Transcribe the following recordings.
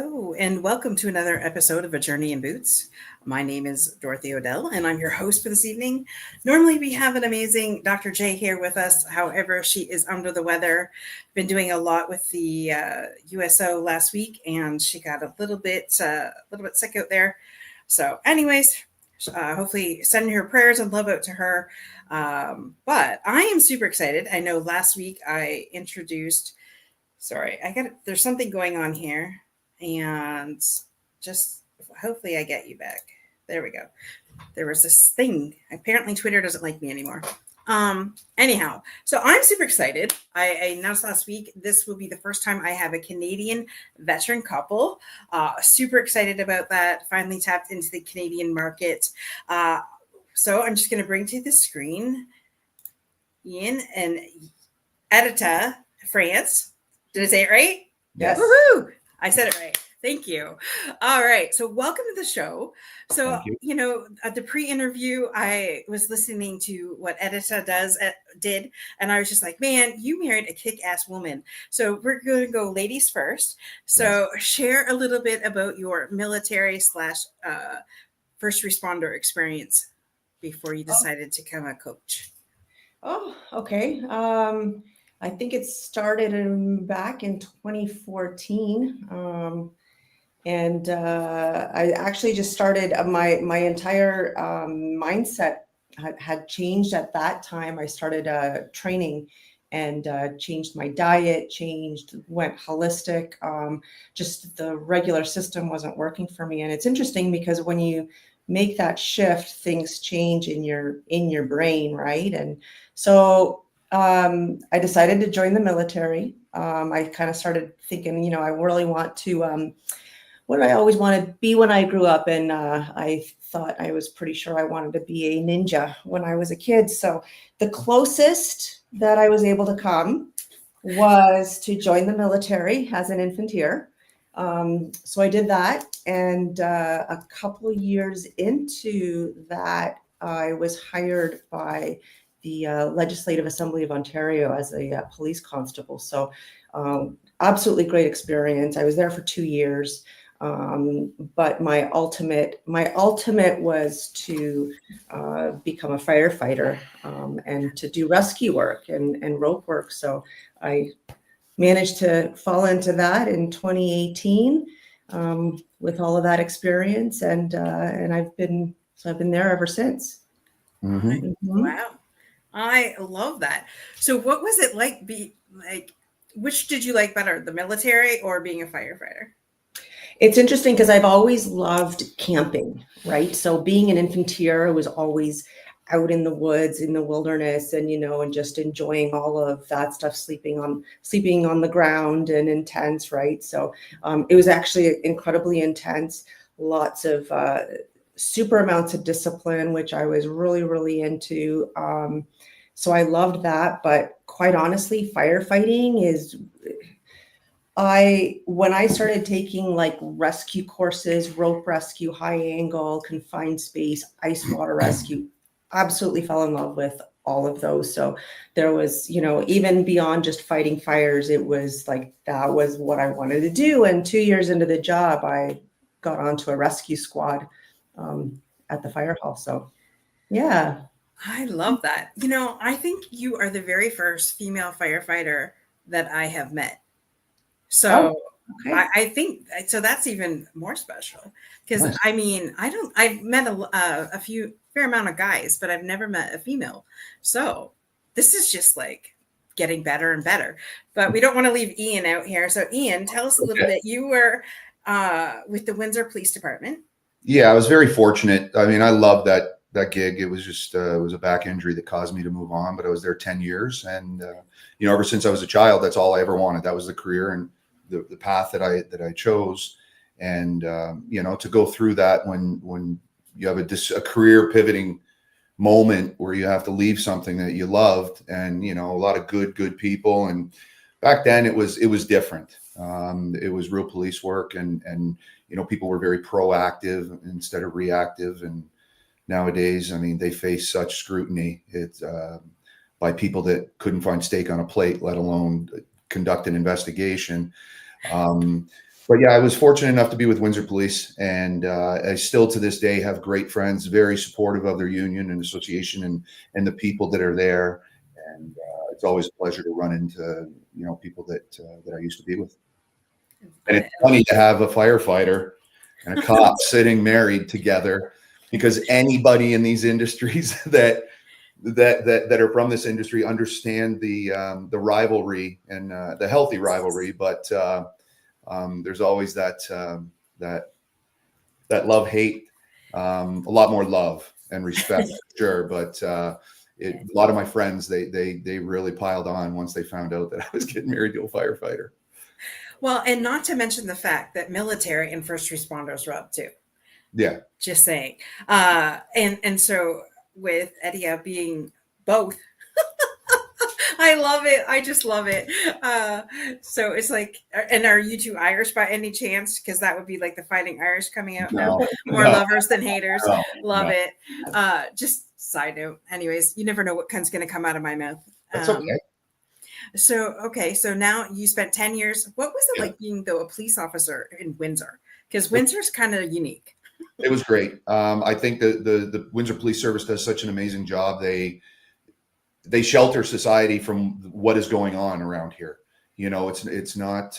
Hello, and welcome to another episode of A Journey in Boots. My name is Dorothy Odell, and I'm your host for this evening. Normally, we have an amazing Dr. J here with us. However, she is under the weather. Been doing a lot with the USO last week, and she got a little bit sick out there. So, anyways, hopefully, send her prayers and love out to her. But I am super excited. I know last week I introduced. Sorry, there's something going on here, and just hopefully I get you back. There we go. There was this thing. Apparently, Twitter doesn't like me anymore. Anyhow, so I'm super excited. I announced last week this will be the first time I have a Canadian veteran couple. Super excited about that. Finally tapped into the Canadian market. So I'm just going to bring to the screen Ian and Edyta, France. Did I say it right? Yes. Woohoo! I said it right. Thank you. All right. So welcome to the show. So, at the pre-interview, I was listening to what Edyta did, and I was just like, man, you married a kick-ass woman. So we're going to go ladies first. So share a little bit about your military / first responder experience before you decided to become a coach. Oh, okay. I think it started back in 2014. And I actually just started my entire mindset had changed at that time. I started training and changed my diet, went holistic. Just the regular system wasn't working for me. And it's interesting because when you make that shift, things change in your brain, right? And so I decided to join the military. I kind of started thinking, I really want to, what did I always want to be when I grew up? And I thought I was pretty sure I wanted to be a ninja when I was a kid. So the closest that I was able to come was to join the military as an infantier. So I did that. And a couple of years into that, I was hired by the Legislative Assembly of Ontario as a police constable. So absolutely great experience. I was there for 2 years. But my ultimate was to become a firefighter and to do rescue work and rope work. So I managed to fall into that in 2018 with all of that experience, and I've been there ever since. Mm-hmm. Wow, I love that. So, what was it like? Which did you like better, the military or being a firefighter? It's interesting because I've always loved camping, right? So being an infantier, I was always out in the woods, in the wilderness, and and just enjoying all of that stuff, sleeping on the ground and intense, right? So it was actually incredibly intense, lots of super amounts of discipline, which I was really, really into. So I loved that, but quite honestly, firefighting is. When I started taking like rescue courses, rope rescue, high angle, confined space, ice water rescue, absolutely fell in love with all of those. So there was, even beyond just fighting fires, it was like, that was what I wanted to do. And 2 years into the job, I got onto a rescue squad at the fire hall. So, yeah. I love that. I think you are the very first female firefighter that I have met. So okay. I think so. That's even more special because nice. I've met a fair amount of guys, but I've never met a female. So this is just like getting better and better. But we don't want to leave Ian out here. So Ian, tell us a little bit. You were with the Windsor Police Department. Yeah, I was very fortunate. I mean, I loved that gig. It was just it was a back injury that caused me to move on. But I was there 10 years, and ever since I was a child, that's all I ever wanted. That was the career and the path that I chose. And to go through that when you have a career pivoting moment where you have to leave something that you loved, and a lot of good people. And back then it was different. It was real police work, and people were very proactive instead of reactive. And nowadays, I mean, they face such scrutiny by people that couldn't find steak on a plate, let alone conduct an investigation. But yeah, I was fortunate enough to be with Windsor Police, and I still to this day have great friends, very supportive of their union and association, and the people that are there. And it's always a pleasure to run into people that I used to be with. And it's funny to have a firefighter and a cop sitting married together, because anybody in these industries that are from this industry understand the rivalry and the healthy rivalry, but there's always that love hate, a lot more love and respect, sure. But a lot of my friends, they really piled on once they found out that I was getting married to a firefighter. Well, and not to mention the fact that military and first responders are up too. Yeah. Just saying. And so with Edyta being both, I love it. I just love it. So it's like, and are you two Irish by any chance? Because that would be like the Fighting Irish coming out now. More lovers than haters. Love it. Just side note. Anyways, you never know what cunt's going to come out of my mouth. That's okay. So now you spent 10 years. What was it like being, though, a police officer in Windsor? Because Windsor's kind of unique. It was great. I think the Windsor Police Service does such an amazing job. They shelter society from what is going on around here. It's not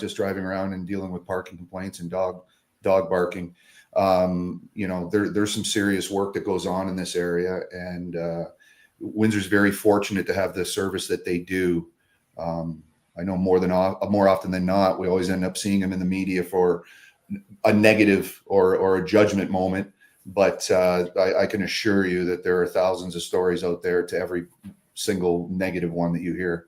just driving around and dealing with parking complaints and dog barking. There's some serious work that goes on in this area, and Windsor's very fortunate to have the service that they do. I know more often than not, we always end up seeing them in the media for a negative or a judgment moment. But I can assure you that there are thousands of stories out there to every single negative one that you hear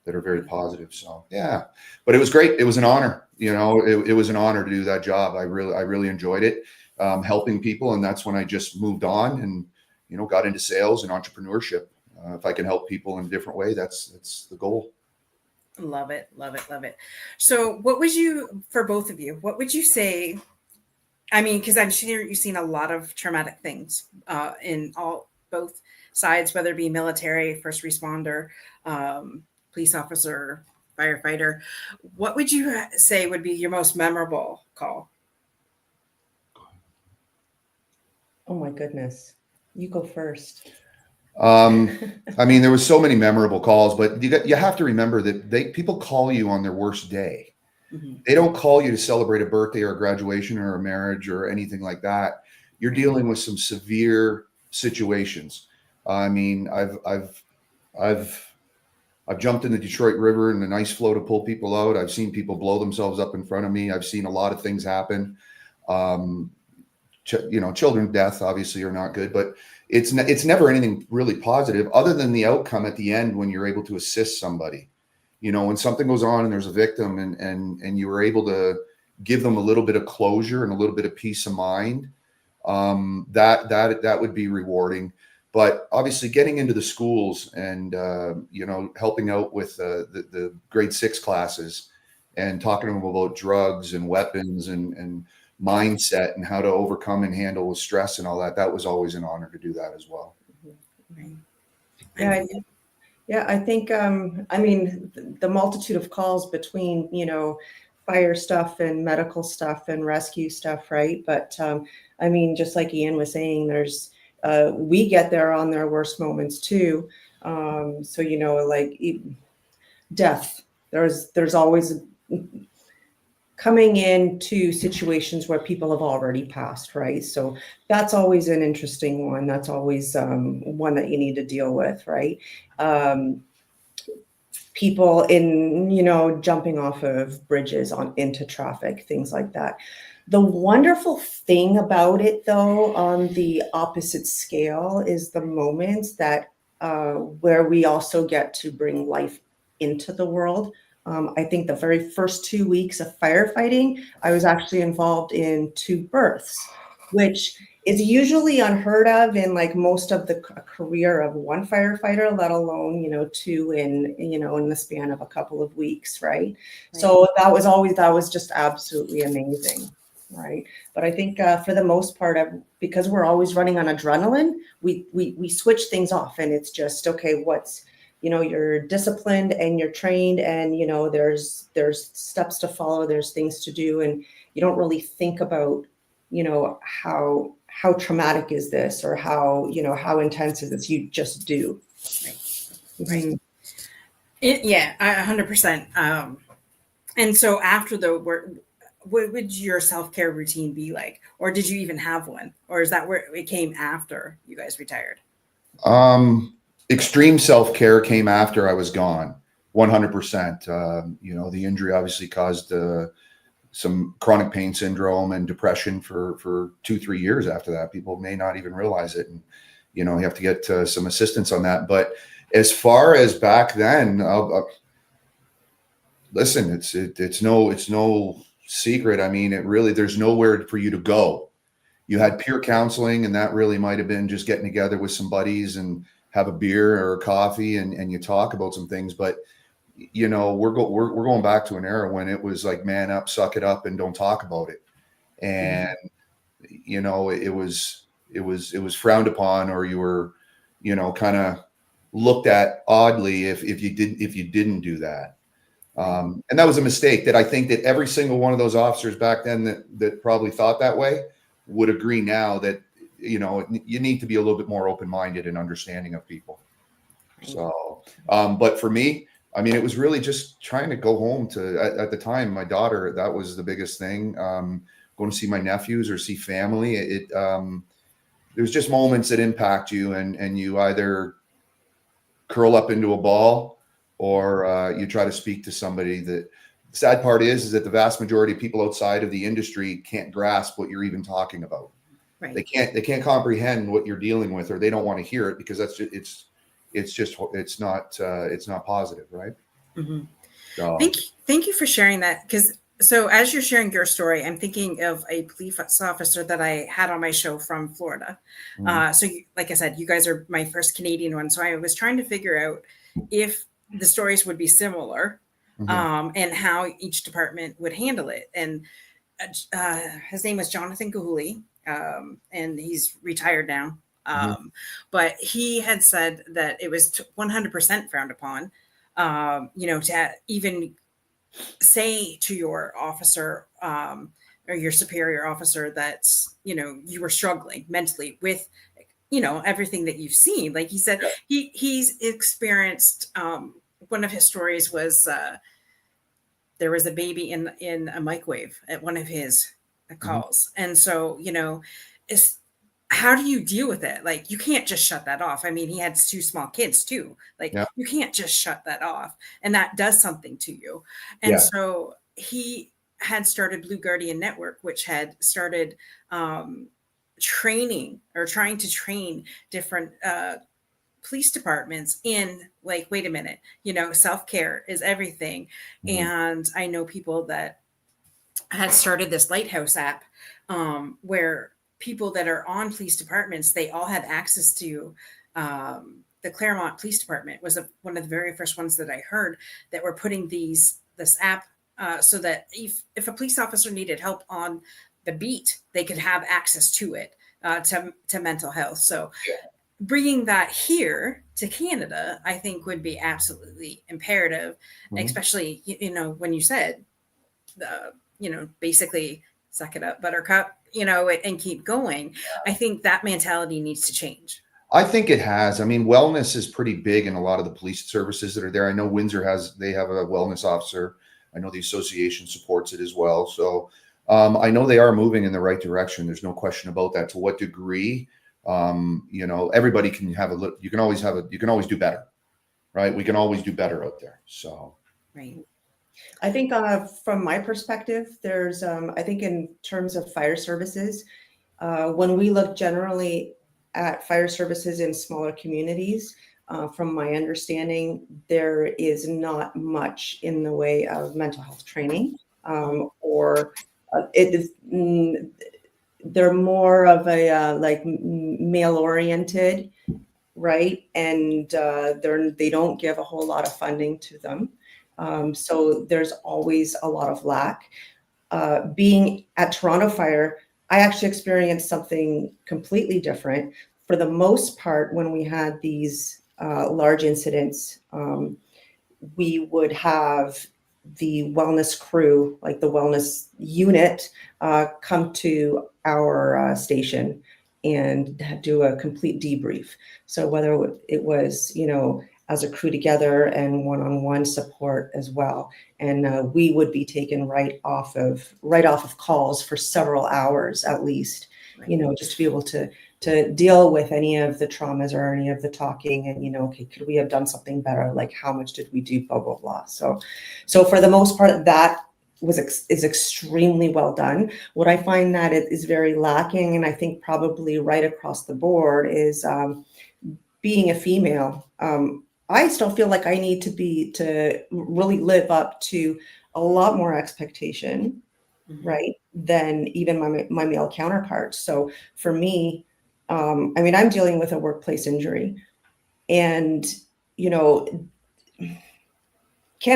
that are very positive. So yeah, but it was great. It was an honor. It was an honor to do that job. I really enjoyed it, helping people, and that's when I just moved on and got into sales and entrepreneurship. If I can help people in a different way, that's the goal. Love it. So for both of you, what would you say? I mean, because I'm sure you've seen a lot of traumatic things in both sides, whether it be military, first responder, police officer, firefighter. What would you say would be your most memorable call? Oh my goodness. You go first. I mean, there was so many memorable calls, but you have to remember that people call you on their worst day. Mm-hmm. They don't call you to celebrate a birthday or a graduation or a marriage or anything like that. You're dealing with some severe situations. I mean, I've jumped in the Detroit River in an ice flow to pull people out. I've seen people blow themselves up in front of me. I've seen a lot of things happen. Children death obviously are not good, but it's never anything really positive other than the outcome at the end when you're able to assist somebody. When something goes on and there's a victim and you were able to give them a little bit of closure and a little bit of peace of mind, that would be rewarding. But obviously getting into the schools and, helping out with the grade 6 classes and talking to them about drugs and weapons and mindset and how to overcome and handle with stress and all that was always an honor to do that as well. Yeah, I think, the multitude of calls between, fire stuff and medical stuff and rescue stuff, right? But, just like Ian was saying, there's, we get there on their worst moments too. Death, there's always coming into situations where people have already passed, right? So that's always an interesting one. That's always one that you need to deal with, right? People in, jumping off of bridges into traffic, things like that. The wonderful thing about it, though, on the opposite scale is the moments that where we also get to bring life into the world. I think the very first 2 weeks of firefighting, I was actually involved in 2 births, which is usually unheard of in like most of the career of one firefighter, let alone, 2 in the span of a couple of weeks, right? So that was just absolutely amazing, right? But I think for the most part, because we're always running on adrenaline, we switch things off, and it's just, okay, you're disciplined and you're trained, and there's steps to follow, there's things to do, and you don't really think about how traumatic is this, or how intense is this. You just do. Right. Yeah, 100%. And so after the work, what would your self-care routine be like? Or did you even have one? Or is that where it came after you guys retired? Extreme self-care came after I was gone, 100%. The injury obviously caused some chronic pain syndrome and depression for 2-3 years after that. People may not even realize it. And, you have to get some assistance on that. But as far as back then, listen, it's no secret. I mean, there's nowhere for you to go. You had peer counseling, and that really might've been just getting together with some buddies and have a beer or a coffee and you talk about some things. But, we're going back to an era when it was like, man up, suck it up, and don't talk about it. And, it was frowned upon, or you were, kind of looked at oddly if you didn't do that. And that was a mistake that I think that every single one of those officers back then that probably thought that way would agree now that, you need to be a little bit more open-minded and understanding of people. So, but for me, I mean, it was really just trying to go home to, at the time, my daughter. That was the biggest thing. Going to see my nephews or see family. There's just moments that impact you, and you either curl up into a ball, or you try to speak to somebody. The sad part is that the vast majority of people outside of the industry can't grasp what you're even talking about. Right. They can't comprehend what you're dealing with, or they don't want to hear it, because that's just, it's not positive, right? Mm-hmm. So. Thank you for sharing that. Because so as you're sharing your story, I'm thinking of a police officer that I had on my show from Florida. Mm-hmm. Like I said, you guys are my first Canadian one. So I was trying to figure out if the stories would be similar, Mm-hmm. and how each department would handle it. And his name was Jonathan Kahuli, and he's retired now. Mm-hmm. But he had said that it was 100% frowned upon, to even say to your officer, or your superior officer, that, you were struggling mentally with, everything that you've seen. Like he said, he's experienced, one of his stories was, there was a baby in a microwave at one of his calls. And so, it's, how do you deal with it? Like, you can't just shut that off. I mean, he had 2 small kids too. Like, Yeah. you can't just shut that off. And that does something to you. And Yeah. so he had started Blue Guardian Network, which had started training, or trying to train different police departments in, like, wait a minute, self-care is everything. Mm-hmm. And I know people that had started this Lighthouse app, where people that are on police departments, they all had access to, the Claremont Police Department was one of the very first ones that I heard that were putting this app, so that if a police officer needed help on the beat, they could have access to it, to mental health. So bringing that here to Canada, I think would be absolutely imperative, especially, when you said, basically suck it up, buttercup, and keep going. I think that mentality needs to change. I think it has. I mean, wellness is pretty big in a lot of the police services that are there. I know Windsor they have a wellness officer. I know the association supports it as well. So I know they are moving in the right direction. There's no question about that. To what degree? Everybody can have you can always do better, right? We can always do better out there. So. Right. I think from my perspective, there's, I think in terms of fire services, when we look generally at fire services in smaller communities, from my understanding, there is not much in the way of mental health training, or it is. They're more of a like male oriented, right? And they don't give a whole lot of funding to them. So there's always a lot of lack. Being at Toronto Fire, I actually experienced something completely different. For the most part, when we had these large incidents, we would have the wellness crew, like the wellness unit, come to our station and do a complete debrief. So whether it was, as a crew together and one-on-one support as well, and we would be taken right off of calls for several hours at least, just to be able to deal with any of the traumas or any of the talking, and okay, could we have done something better? Like, how much did we do? Blah blah blah. So for the most part, that is extremely well done. What I find that it is very lacking, and I think probably right across the board, is being a female. I still feel like I need to really live up to a lot more expectation, right, than even my male counterparts. So for me, I'm dealing with a workplace injury, and can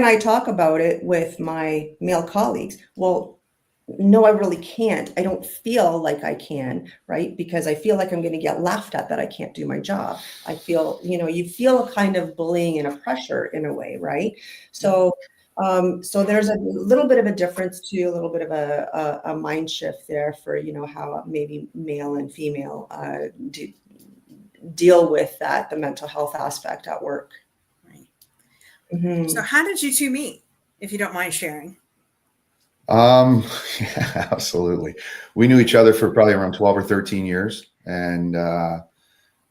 I talk about it with my male colleagues? Well, no, I really can't. I don't feel like I can, right? Because I feel like I'm going to get laughed at that I can't do my job. I feel, you feel a kind of bullying and a pressure in a way, right? So there's a little bit of a difference too, a little bit of a mind shift there for, how maybe male and female deal with the mental health aspect at work. Right. Mm-hmm. So how did you two meet, if you don't mind sharing? Yeah, absolutely. We knew each other for probably around 12 or 13 years. And I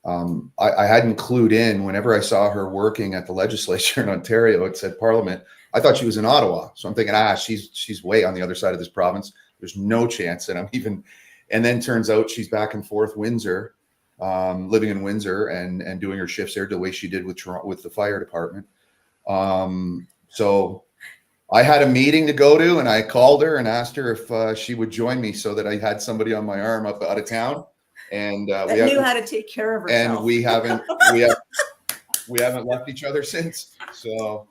hadn't clued in. Whenever I saw her working at the legislature in Ontario, it said Parliament. I thought she was in Ottawa. So I'm thinking, she's way on the other side of this province. There's no chance that and then turns out she's back and forth Windsor, living in Windsor and doing her shifts there the way she did with the fire department. So I had a meeting to go to, and I called her and asked her if she would join me so that I had somebody on my arm up out of town. And we knew how to take care of herself. And we haven't left each other since. So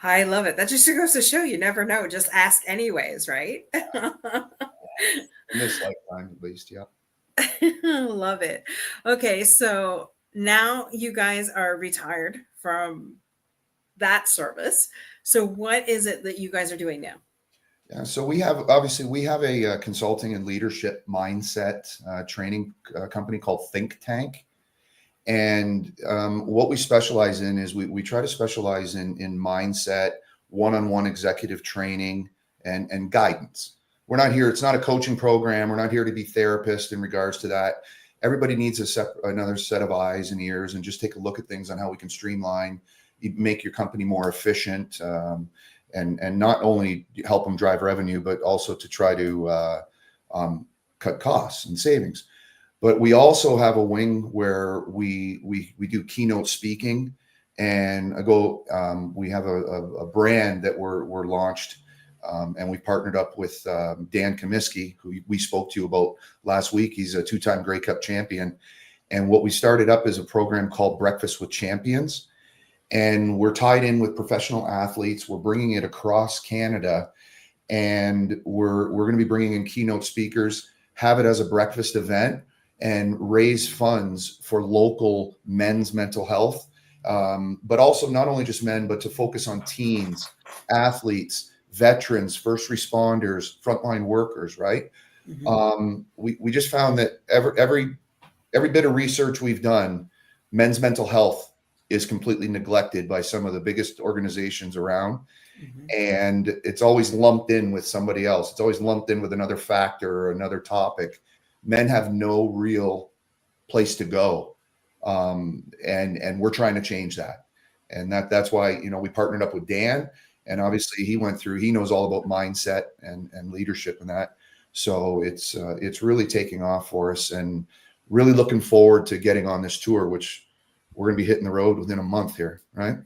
I love it. That just goes to show you never know. Just ask anyways, right? In this lifetime, at least, yeah. Love it. Okay, so now you guys are retired from that service. So what is it that you guys are doing now? Yeah, so we have a consulting and leadership mindset training company called ThynkTank. And what we specialize in is we try to specialize in mindset, one-on-one executive training, and guidance. We're not here. It's not a coaching program. We're not here to be therapists in regards to that. Everybody needs another set of eyes and ears, and just take a look at things on how we can streamline, make your company more efficient, and not only help them drive revenue, but also to try to cut costs and savings. But we also have a wing where we do keynote speaking, and we have a brand that we're launched, and we partnered up with Dan Comiskey, who we spoke to you about last week. He's a 2-time Grey Cup champion, and what we started up is a program called Breakfast with Champions, and we're tied in with professional athletes. We're bringing it across Canada, and we're going to be bringing in keynote speakers, have it as a breakfast event, and raise funds for local men's mental health, but also not only just men, but to focus on teens, athletes, veterans, first responders, frontline workers, right? Mm-hmm. We just found that every bit of research we've done, men's mental health is completely neglected by some of the biggest organizations around. Mm-hmm. And it's always lumped in with somebody else. It's always lumped in with another factor or another topic. Men have no real place to go. And we're trying to change that. And that's why, we partnered up with Dan, and obviously he knows all about mindset and leadership and that. So it's really taking off for us, and really looking forward to getting on this tour, which we're going to be hitting the road within a month here. Right.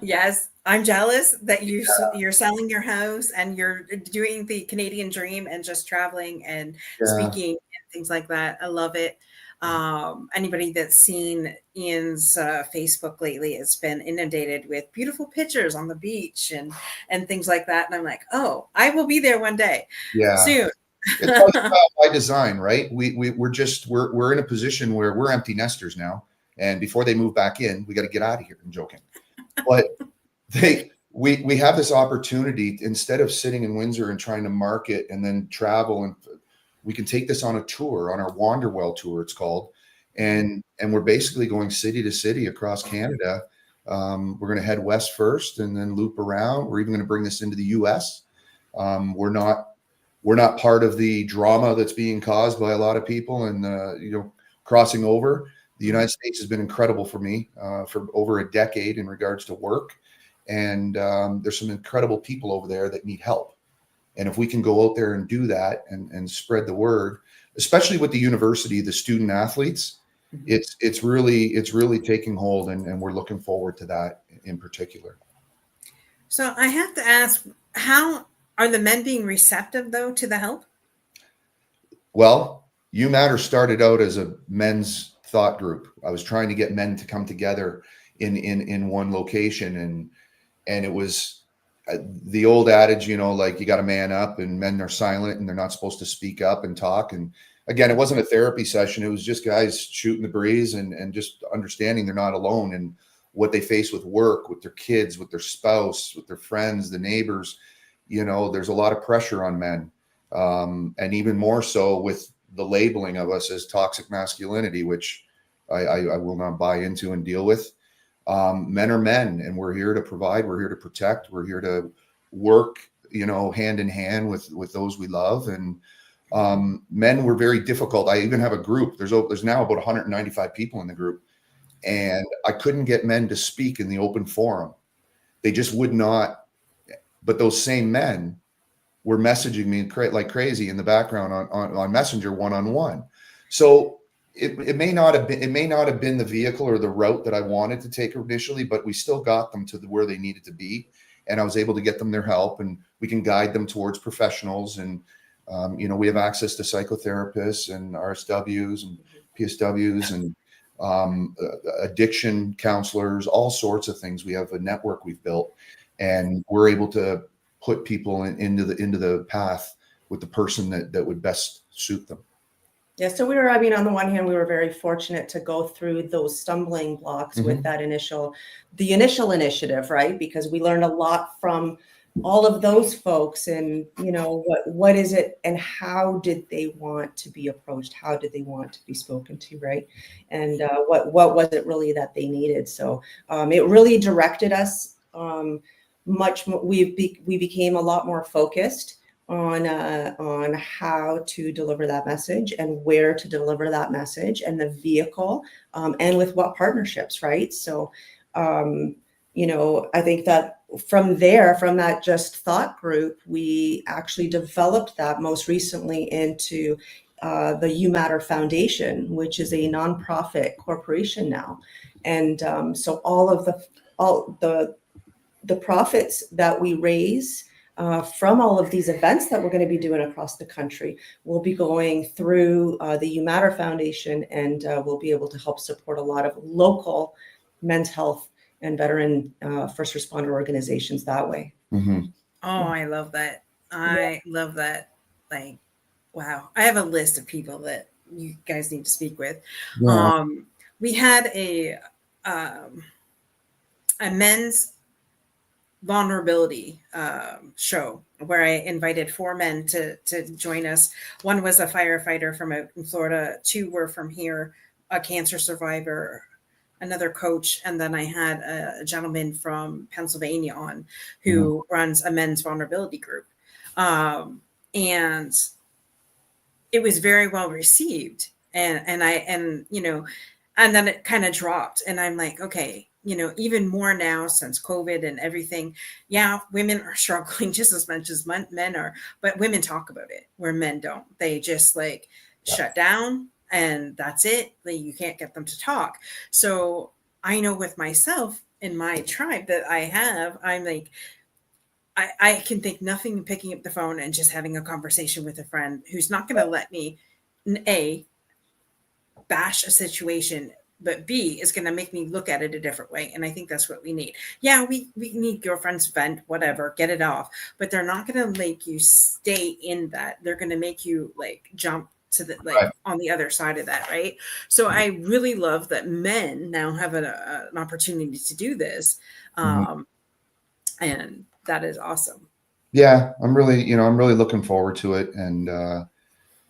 Yes. I'm jealous that you're selling your house and you're doing the Canadian dream and just traveling and speaking and things like that. I love it. Anybody that's seen Ian's Facebook lately, it's been inundated with beautiful pictures on the beach and things like that. And I'm like, oh, I will be there one day. Yeah. Soon. It's by design, right? We're in a position where we're empty nesters now, And before they move back in, we got to get out of here. I'm joking. But we have this opportunity, instead of sitting in Windsor and trying to market and then travel, and we can take this on a tour, on our Wanderwell tour, it's called. And we're basically going city to city across Canada. We're going to head west first and then loop around. We're even going to bring this into the US. We're not part of the drama that's being caused by a lot of people and crossing over. The United States has been incredible for me for over a decade in regards to work. And there's some incredible people over there that need help. And if we can go out there and do that and spread the word, especially with the university, the student athletes, it's really taking hold, and we're looking forward to that in particular. So I have to ask, how are the men being receptive though to the help? Well, You Matter started out as a men's thought group. I was trying to get men to come together in one location, and it was the old adage, like you got to man up, and men are silent and they're not supposed to speak up and talk. And again, it wasn't a therapy session. It was just guys shooting the breeze and just understanding they're not alone and what they face with work, with their kids, with their spouse, with their friends, the neighbors. There's a lot of pressure on men. And even more so with the labeling of us as toxic masculinity, which I will not buy into and deal with. Men are men, and we're here to provide. We're here to protect. We're here to work, hand in hand with those we love. And men were very difficult. I even have a group. There's now about 195 people in the group, and I couldn't get men to speak in the open forum. They just would not. But those same men were messaging me like crazy in the background on Messenger one-on-one. So it may not have been the vehicle or the route that I wanted to take initially, but we still got them to where they needed to be, and I was able to get them their help, and we can guide them towards professionals. And we have access to psychotherapists and RSWs and PSWs and addiction counselors, all sorts of things. We have a network we've built, and we're able to put people into the path with the person that would best suit them. Yeah, so on the one hand, we were very fortunate to go through those stumbling blocks with the initial initiative, right? Because we learned a lot from all of those folks, and what is it, and how did they want to be approached? How did they want to be spoken to, right? And what was it really that they needed? So it really directed us much more. We became a lot more focused on how to deliver that message and where to deliver that message and the vehicle, and with what partnerships, right? So, I think that from that just thought group, we actually developed that most recently into the You Matter Foundation, which is a nonprofit corporation now. And so all the profits that we raise from all of these events that we're going to be doing across the country will be going through the You Matter Foundation, and we'll be able to help support a lot of local men's health and veteran first responder organizations that way. Mm-hmm. Oh, I love that. I love that. Like, wow. I have a list of people that you guys need to speak with. Yeah. We had a men's vulnerability show where I invited 4 men to join us. One was a firefighter from out in Florida. 2 were from here, a cancer survivor, another coach, and then I had a gentleman from Pennsylvania on who runs a men's vulnerability group. And it was very well received. And then it kind of dropped, and I'm like, okay, even more now since COVID and everything. Yeah, women are struggling just as much as men are, but women talk about it where men don't. They just shut down, and that's it. You can't get them to talk. So I know with myself in my tribe that I have, I'm like, I can think nothing picking up the phone and just having a conversation with a friend who's not going to let me, A, bash a situation, but B, is going to make me look at it a different way. And I think that's what we need. Yeah, we need girlfriends, vent, whatever, get it off. But they're not going to make you stay in that. They're going to make you jump to the Right. on the other side of that, right? So I really love that men now have an opportunity to do this, Mhm. and that is awesome. Yeah, I'm really looking forward to it. And,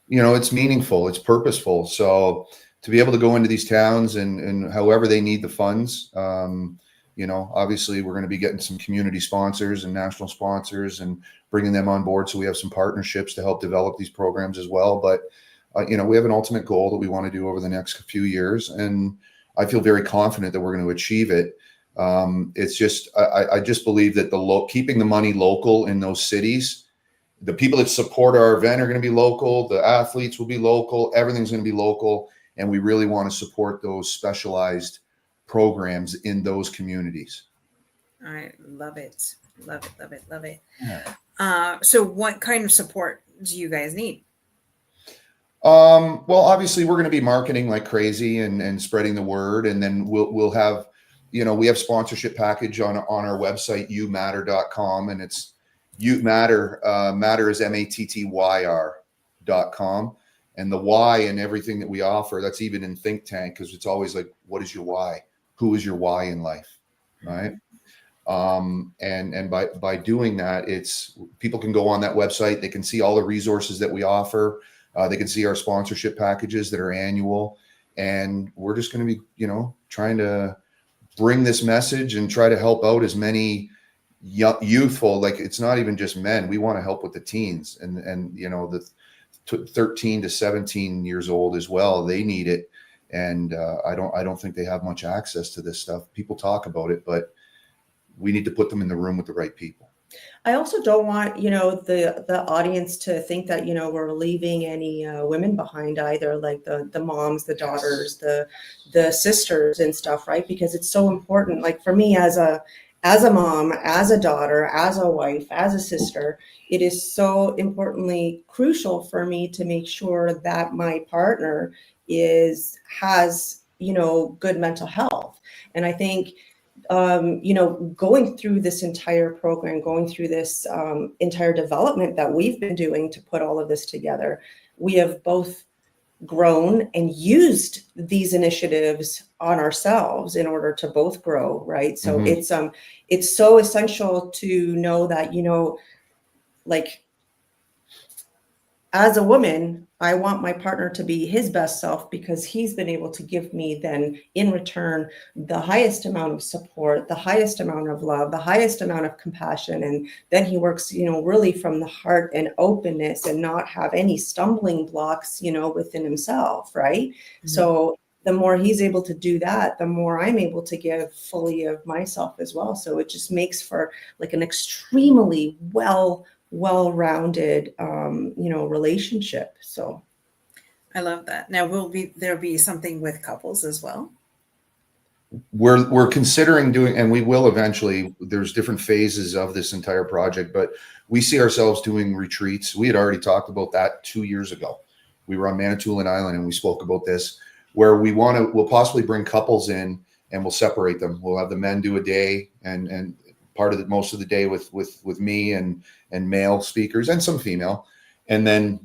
it's meaningful, it's purposeful. So to be able to go into these towns and however they need the funds, obviously we're going to be getting some community sponsors and national sponsors and bringing them on board. So we have some partnerships to help develop these programs as well. But, we have an ultimate goal that we want to do over the next few years. And I feel very confident that we're going to achieve it. It's just, I just believe that keeping the money local in those cities, the people that support our event are going to be local, the athletes will be local, everything's going to be local. And we really want to support those specialized programs in those communities. I love it. Love it, love it, love it. Yeah. So what kind of support do you guys need? Well, obviously we're going to be marketing like crazy and spreading the word. And then we'll have, we have sponsorship package on our website, youmatter.com, and it's matter, matter is mattyr.com. And the why and everything that we offer, that's even in ThynkTank, because it's always like, what is your why? Who is your why in life? Right. And by doing that, it's people can go on that website. They can see all the resources that we offer. They can see our sponsorship packages that are annual. And we're just going to be, trying to bring this message and try to help out as many youthful, like it's not even just men. We want to help with the teens and the 13 to 17 years old as well. They need it. And I don't think they have much access to this stuff. People talk about it, but we need to put them in the room with the right people. I also don't want, the audience to think that, we're leaving any women behind either, like the moms, the daughters, the sisters and stuff, right? Because it's so important. Like for me as a mom, as a daughter, as a wife, as a sister, it is so importantly crucial for me to make sure that my partner has, good mental health. And I think going through this entire program, going through this entire development that we've been doing to put all of this together, we have both grown and used these initiatives on ourselves in order to both grow, right? So it's so essential to know that, like as a woman, I want my partner to be his best self because he's been able to give me then in return the highest amount of support, the highest amount of love, the highest amount of compassion. And then he works, really from the heart and openness and not have any stumbling blocks, within himself. Right. Mm-hmm. So the more he's able to do that, the more I'm able to give fully of myself as well. So it just makes for like an extremely well-rounded relationship. So I love that. Now there'll be something with couples as well? We're considering doing, and we will eventually. There's different phases of this entire project, but we see ourselves doing retreats. We had already talked about that 2 years ago. We were on Manitoulin Island and we spoke about this, where we'll possibly bring couples in and we'll separate them. We'll have the men do a day and part of most of the day with me and male speakers and some female, and then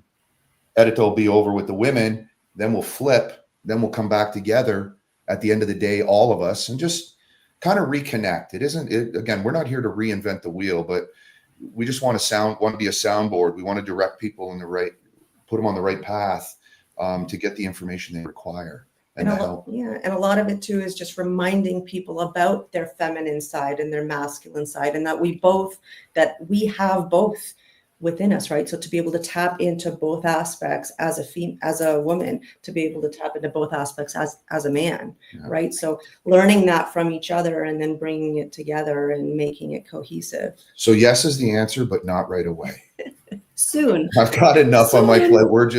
Edyta will be over with the women. Then we'll flip. Then we'll come back together at the end of the day, all of us, and just kind of reconnect. Again, we're not here to reinvent the wheel, but we just want to be a soundboard. We want to direct people put them on the right path to get the information they require. And a lot of it too is just reminding people about their feminine side and their masculine side, and that we have both within us, right? So to be able to tap into both aspects as a woman, to be able to tap into both aspects as a man, right? So learning that from each other and then bringing it together and making it cohesive. So yes is the answer, but not right away. Soon. I've got enough on my plate. We're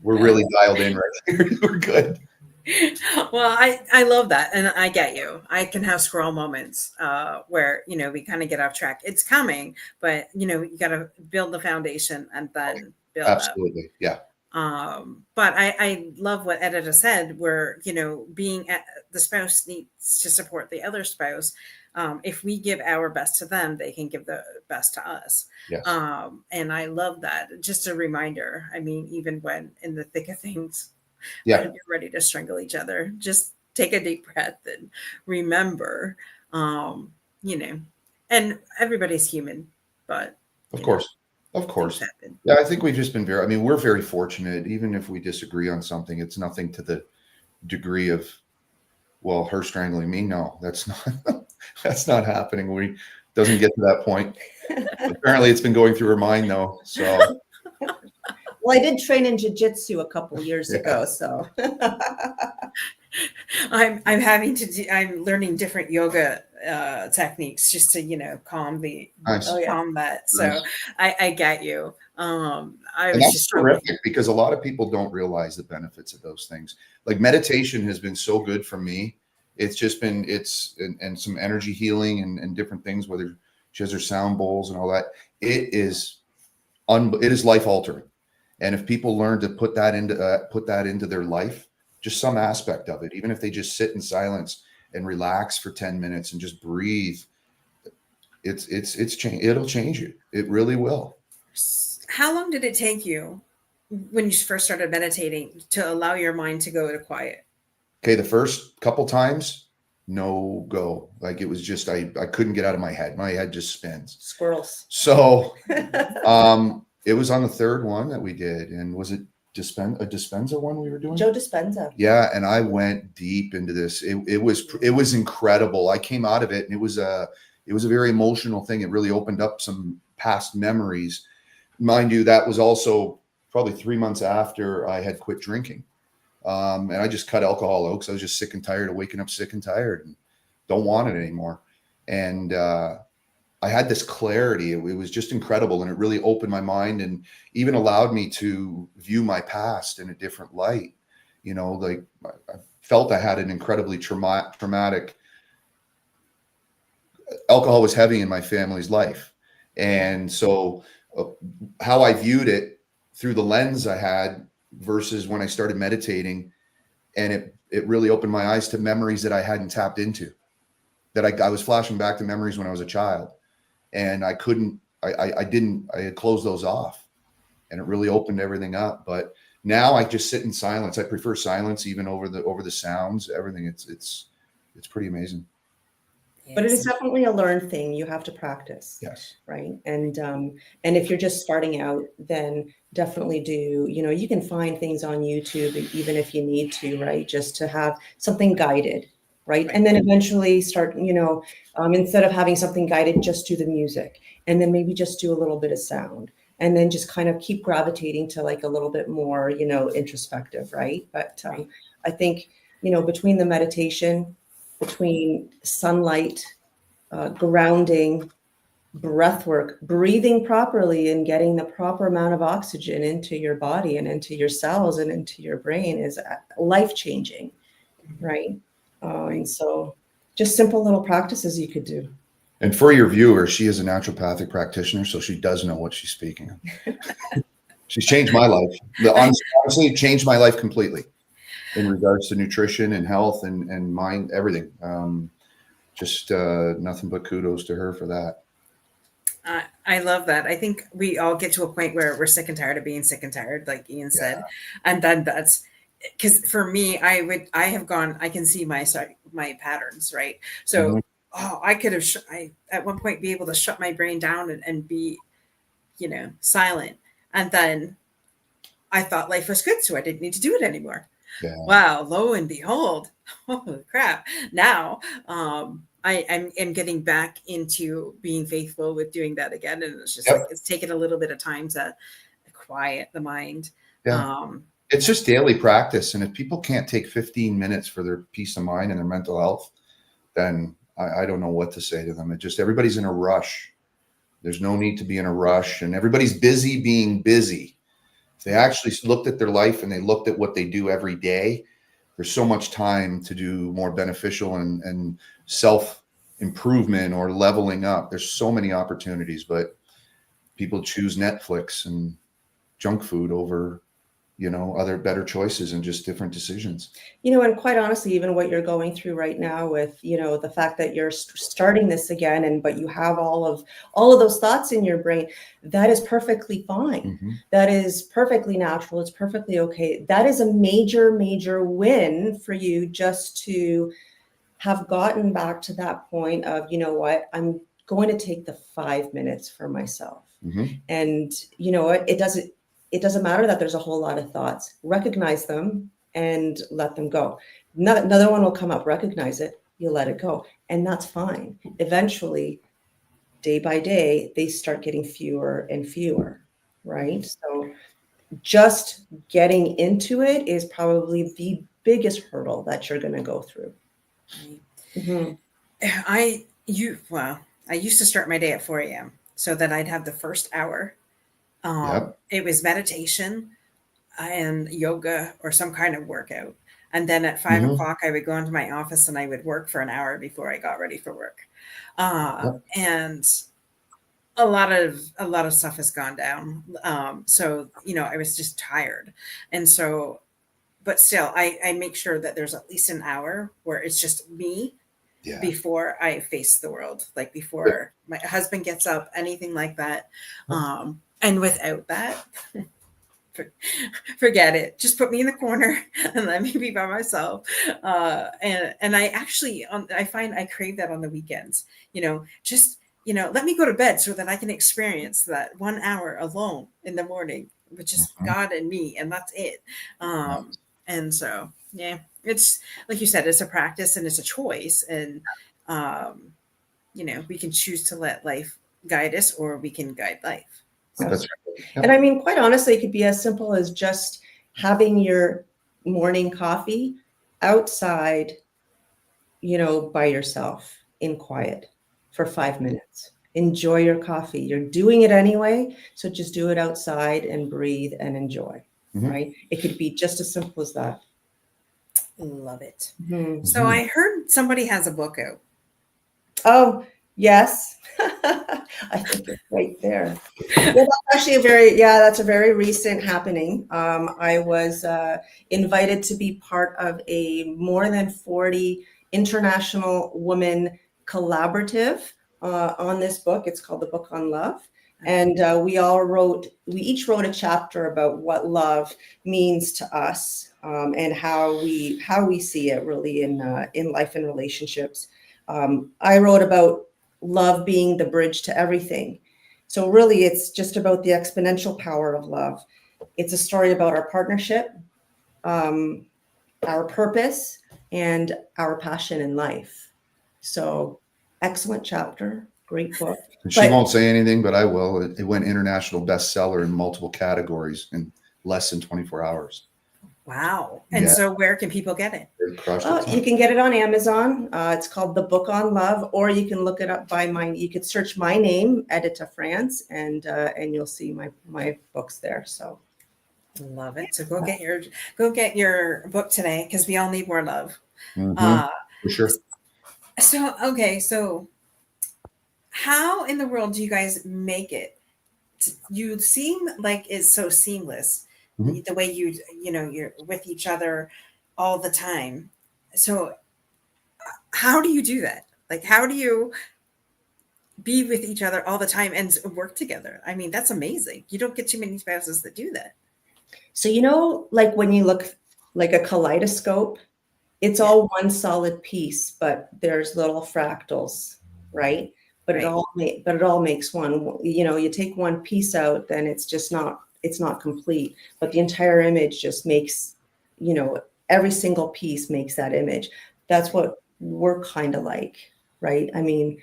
really dialed in right here. We're good. Well, I love that. And I get you. I can have squirrel moments where, we kind of get off track. It's coming, but, you got to build the foundation and then build Absolutely. up. Yeah. But I love what Edyta said, where, being at, the spouse needs to support the other spouse. If we give our best to them, they can give the best to us. Yes. And I love that. Just a reminder. I mean, even when in the thick of things, Yeah. when you're ready to strangle each other, just take a deep breath and remember, you know, and everybody's human, but Of you know, course. Of course. things happen. Yeah, I think we've just been we're very fortunate. Even if we disagree on something, it's nothing to the degree of, well, her strangling me. No, that's not, that's not happening. Doesn't get to that point. Apparently it's been going through her mind though. So Well, I did train in jiu-jitsu a couple years Yeah. ago, so I'm I'm learning different yoga techniques just to calm nice. oh yeah. calm that. So Nice. I get you. I And was that's just terrific because a lot of people don't realize the benefits of those things. Like meditation has been so good for me. It's just been, and some energy healing and different things, whether she has her sound bowls and all that. It is life altering. And if people learn to put that into their life, just some aspect of it, even if they just sit in silence and relax for 10 minutes and just breathe, it'll change you. It really will. How long did it take you when you first started meditating to allow your mind to go to quiet? Okay, the first couple times, no go. Like it was just I couldn't get out of my head. My head just spins. Squirrels. So it was on the third one that we did, and was it a Dispenza one we were doing? Joe Dispenza. Yeah, and I went deep into this. It was incredible. I came out of it, and it was a very emotional thing. It really opened up some past memories. Mind you, that was also probably 3 months after I had quit drinking. And I just cut alcohol out because I was just sick and tired of waking up sick and tired and don't want it anymore. And I had this clarity. It was just incredible. And it really opened my mind and even allowed me to view my past in a different light. Like I felt I had an incredibly traumatic, alcohol was heavy in my family's life. And so how I viewed it through the lens I had versus when I started meditating, and it really opened my eyes to memories that I hadn't tapped into, that I was flashing back to memories when I was a child, and I had closed those off, and it really opened everything up. But now I just sit in silence. I prefer silence even over the sounds, everything. It's pretty amazing. But it is definitely a learned thing. You have to practice. Yes. Right. And if you're just starting out, then definitely you can find things on YouTube, even if you need to, right? Just to have something guided. Right. And then eventually start, instead of having something guided, just do the music, and then maybe just do a little bit of sound, and then just kind of keep gravitating to like a little bit more, introspective. Right. But I think, between the meditation, between sunlight, grounding, breath work, breathing properly and getting the proper amount of oxygen into your body and into your cells and into your brain is life-changing, right? So just simple little practices you could do. And for your viewer, she is a naturopathic practitioner, so she does know what she's speaking of. She's changed my life. Honestly, changed my life completely in regards to nutrition and health and mind, everything. Just nothing but kudos to her for that. I love that. I think we all get to a point where we're sick and tired of being sick and tired, like Ian said. And then that's because for me, I can see my patterns, right? So, I could have, at one point be able to shut my brain down and be, silent. And then I thought life was good, so I didn't need to do it anymore. Yeah. Wow, lo and behold, holy crap. Now I am getting back into being faithful with doing that again. And it's just like, it's taken a little bit of time to quiet the mind. Yeah. It's just daily practice. And if people can't take 15 minutes for their peace of mind and their mental health, then I don't know what to say to them. Everybody's in a rush. There's no need to be in a rush, and everybody's busy being busy. If they actually looked at their life and they looked at what they do every day, there's so much time to do more beneficial and self-improvement or leveling up. There's so many opportunities, but people choose Netflix and junk food over other better choices and just different decisions. And quite honestly, even what you're going through right now with, the fact that you're starting this again, but you have all of those thoughts in your brain, that is perfectly fine. Mm-hmm. That is perfectly natural. It's perfectly okay. That is a major, major win for you, just to have gotten back to that point of, you know what, I'm going to take the 5 minutes for myself. Mm-hmm. And you know what, it doesn't matter that there's a whole lot of thoughts. Recognize them and let them go. Another one will come up, recognize it, you let it go, and that's fine. Eventually, day by day, they start getting fewer and fewer, right? So just getting into it is probably the biggest hurdle that you're going to go through. Right. Mm-hmm. I used to start my day at 4 a.m. so that I'd have the first hour. Yep. It was meditation and yoga or some kind of workout. And then at 5 Mm-hmm. o'clock, I would go into my office and I would work for an hour before I got ready for work. Yep. And a lot of stuff has gone down. So, I was just tired. And so, but still, I make sure that there's at least an hour where it's just me Yeah. before I face the world, like before my husband gets up, anything like that. And without that, forget it. Just put me in the corner and let me be by myself. And I actually, I find I crave that on the weekends. Just let me go to bed so that I can experience that 1 hour alone in the morning with just Mm-hmm. God and me, and that's it. And so, yeah, it's like you said, it's a practice and it's a choice, and we can choose to let life guide us, or we can guide life. So. That's right. Yep. And I mean, quite honestly, it could be as simple as just having your morning coffee outside, by yourself in quiet for 5 minutes. Enjoy your coffee. You're doing it anyway, so just do it outside and breathe and enjoy, Mm-hmm. right? It could be just as simple as that. Love it. Mm-hmm. So I heard somebody has a book out. Oh, yes. I think it's right there. Yeah, that's actually that's a very recent happening. I was invited to be part of a more than 40 international women collaborative on this book. It's called The Book on Love. And we each wrote a chapter about what love means to us, and how we see it really in life and relationships. I wrote about love being the bridge to everything. So really, it's just about the exponential power of love. It's a story about our partnership, our purpose, and our passion in life. So excellent chapter, great book. And she won't say anything, but I will. It went international bestseller in multiple categories in less than 24 hours. Wow. And so where can people get it? You can get it on Amazon. It's called The Book on Love, or you can look it up by you could search my name, Edyta France, and you'll see my books there. So love it. So go get your book today, because we all need more love. Mm-hmm. For sure. So how in the world do you guys make it? You seem like it's so seamless, Mm-hmm. the way you're with each other all the time. So how do you do that? Like, how do you be with each other all the time and work together? I mean, that's amazing. You don't get too many spouses that do that. So, like when you look like a kaleidoscope, it's all one solid piece, but there's little fractals, right? But right. it all makes one. You take one piece out, then it's not complete. But the entire image just makes, every single piece makes that image. That's what we're kind of like, right? I mean,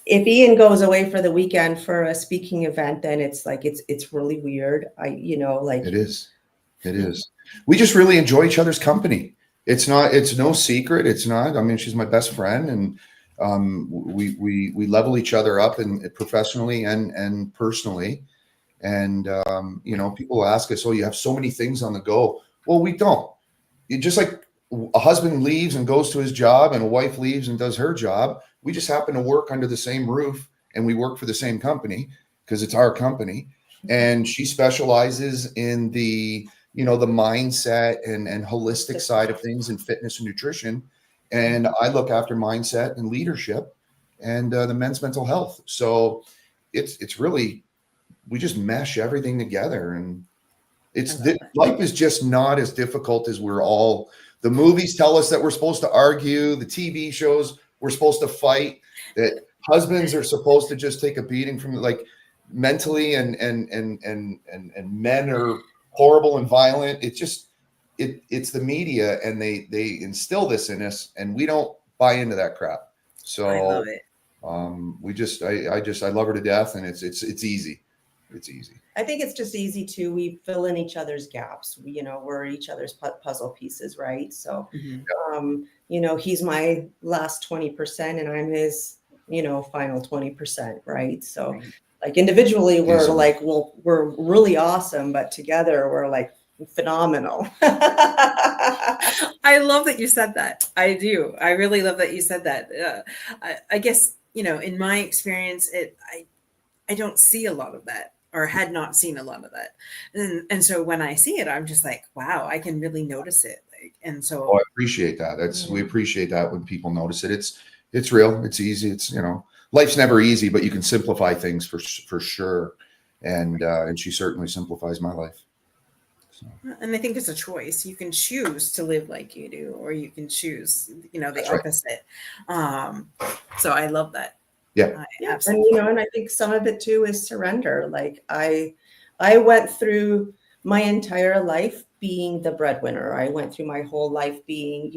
if Ian goes away for the weekend for a speaking event, then it's like it's really weird. It is. We just really enjoy each other's company. It's no secret. It's not. I mean, she's my best friend, and we level each other up, and professionally and personally. And people ask us, "Oh, you have so many things on the go." Well, we don't. You just like a husband leaves and goes to his job, and a wife leaves and does her job. We just happen to work under the same roof, and we work for the same company because it's our company. And she specializes in the the mindset and holistic side of things and fitness and nutrition. And I look after mindset and leadership and the men's mental health. So it's really, we just mesh everything together, and life is just not as difficult as the movies tell us that we're supposed to argue, the TV shows we're supposed to fight, that husbands are supposed to just take a beating from mentally, and men are horrible and violent. It's the media, and they instill this in us, and we don't buy into that crap. So I love it. I love her to death, and it's easy. It's easy. I think it's just easy too. We fill in each other's gaps. We're each other's puzzle pieces, right? So, he's my last 20%, and I'm his, final 20%, right? So, like individually, we're really awesome, but together we're like phenomenal. I love that you said that. I do. I really love that you said that. I guess, in my experience, I don't see a lot of that, or had not seen a lot of that. And so when I see it, I'm just like, wow, I can really notice it. And so I appreciate that. We appreciate that when people notice it. It's real. It's easy. It's, life's never easy, but you can simplify things for sure. And she certainly simplifies my life. So. And I think it's a choice. You can choose to live like you do, or you can choose, the opposite. So I love that. Yeah. Absolutely. And I think some of it too is surrender. Like I went through my entire life being the breadwinner. I went through my whole life being,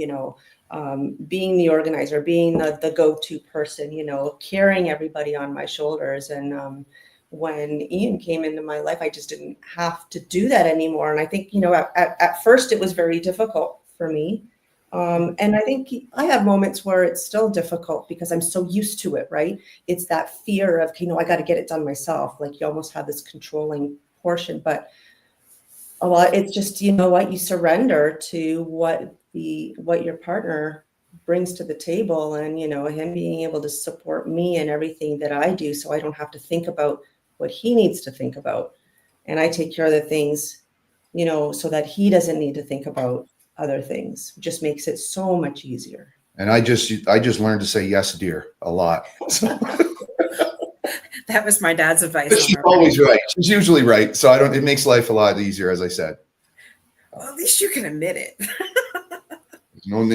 being the organizer, being the go-to person, carrying everybody on my shoulders. And when Ian came into my life, I just didn't have to do that anymore. And I think, at first it was very difficult for me. And I think I have moments where it's still difficult because I'm so used to it, right? It's that fear of, I got to get it done myself. Like you almost have this controlling portion, but a lot, it's just, you surrender to what your partner brings to the table, and, him being able to support me in everything that I do. So I don't have to think about what he needs to think about. And I take care of the things, so that he doesn't need to think about other things. It just makes it so much easier. And I just learned to say yes, dear, a lot. That was my dad's advice. She's always right. She's usually right. So it makes life a lot easier, as I said. Well, at least you can admit it.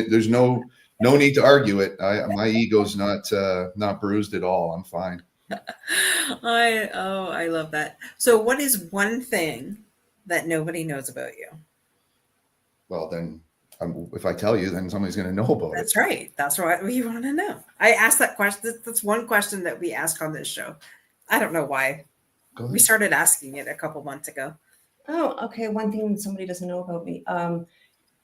There's no need to argue it. My ego's not bruised at all. I'm fine. I love that. So what is one thing that nobody knows about you? Well, then if I tell you, then somebody's going to know about it. That's right. That's what we want to know. I asked that question. That's one question that we ask on this show. I don't know why. We started asking it a couple months ago. Oh, okay. One thing somebody doesn't know about me.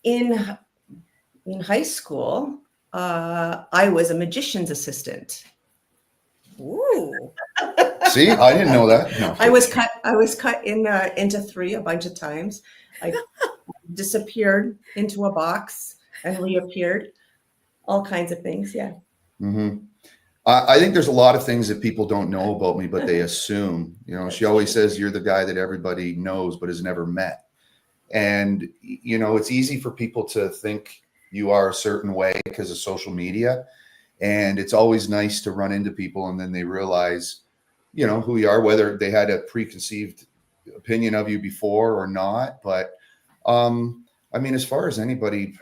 In high school, I was a magician's assistant. Ooh. See, I didn't know that. No. I was cut into three a bunch of times. I disappeared into a box and reappeared. All kinds of things. Yeah. Mm-hmm. I think there's a lot of things that people don't know about me, but they assume. She always says you're the guy that everybody knows but has never met. And, it's easy for people to think you are a certain way because of social media. And it's always nice to run into people and then they realize, who you are, whether they had a preconceived opinion of you before or not. But, as far as anybody,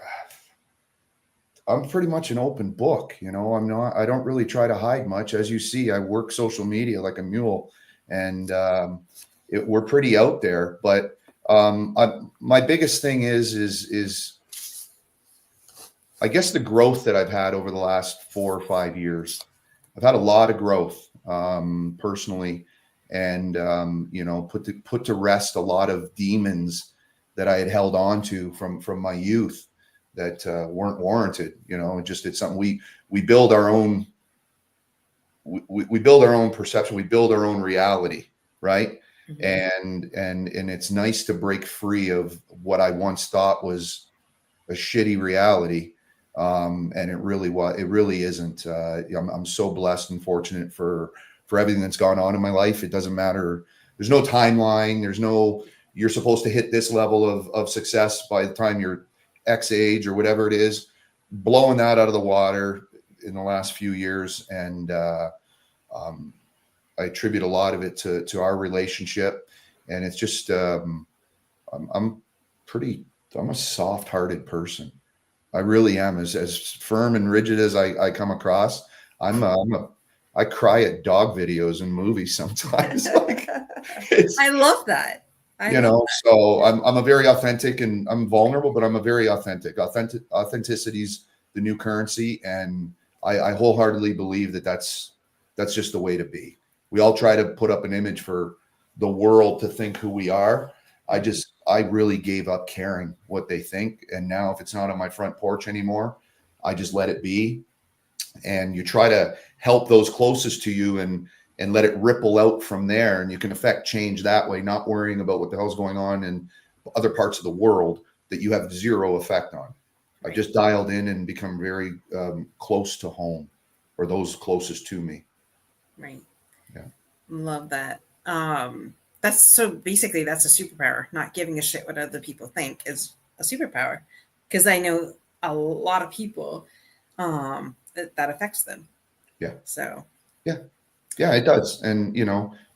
I'm pretty much an open book. I don't really try to hide much. As you see, I work social media like a mule, and we're pretty out there. But my biggest thing is I guess the growth that I've had over the last 4 or 5 years. I've had a lot of growth personally, and put to rest a lot of demons that I had held on to from my youth that weren't warranted. It's something we build our own. We build our own perception. We build our own reality, right? Mm-hmm. And it's nice to break free of what I once thought was a shitty reality. And it really isn't. I'm so blessed and fortunate for everything that's gone on in my life. It doesn't matter. There's no timeline. There's no you're supposed to hit this level of success by the time you're X age or whatever it is, blowing that out of the water in the last few years. And I attribute a lot of it to our relationship. And it's just, I'm a soft-hearted person. I really am. As firm and rigid as I come across, I cry at dog videos and movies sometimes. Like, I love that. So I'm a very authentic, and I'm vulnerable, but I'm a very authentic. Authenticity's the new currency, and I wholeheartedly believe that's just the way to be. We all try to put up an image for the world to think who we are. I really gave up caring what they think, and now if it's not on my front porch anymore, I just let it be. And you try to help those closest to you and let it ripple out from there. And you can affect change that way, not worrying about what the hell's going on in other parts of the world that you have zero effect on. I just dialed in and become very close to home, or those closest to me. Right. Yeah. Love that. That's so basically that's a superpower. Not giving a shit what other people think is a superpower, because I know a lot of people that affects them. Yeah. So. Yeah, it does. And,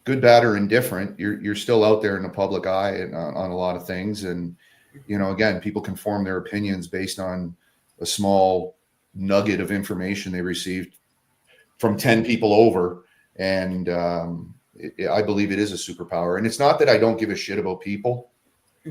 good, bad, or indifferent, you're still out there in the public eye and on a lot of things. And, again, people can form their opinions based on a small nugget of information they received from 10 people over. And I believe it is a superpower. And it's not that I don't give a shit about people.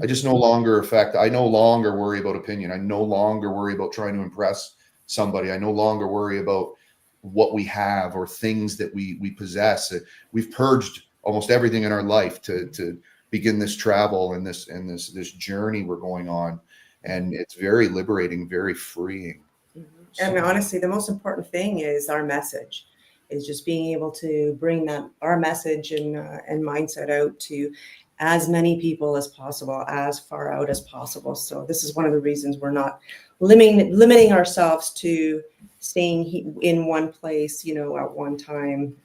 I just no longer worry about opinion. I no longer worry about trying to impress somebody. I no longer worry about what we have or things that we possess. We've purged almost everything in our life to begin this travel and this journey we're going on. And it's very liberating, very freeing. And honestly, the most important thing is our message, is just being able to bring our message and mindset out to as many people as possible, as far out as possible. So this is one of the reasons we're not limiting ourselves to staying in one place, at one time.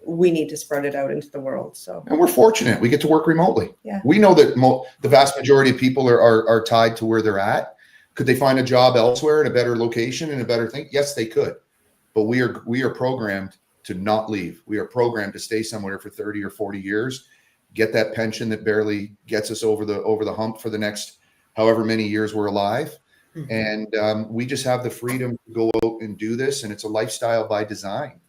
We need to spread it out into the world. So, and we're fortunate; we get to work remotely. Yeah. We know that the vast majority of people are tied to where they're at. Could they find a job elsewhere in a better location and a better thing? Yes, they could. But we are programmed to not leave. We are programmed to stay somewhere for 30 or 40 years, get that pension that barely gets us over the hump for the next however many years we're alive. And we just have the freedom to go out and do this. And it's a lifestyle by design,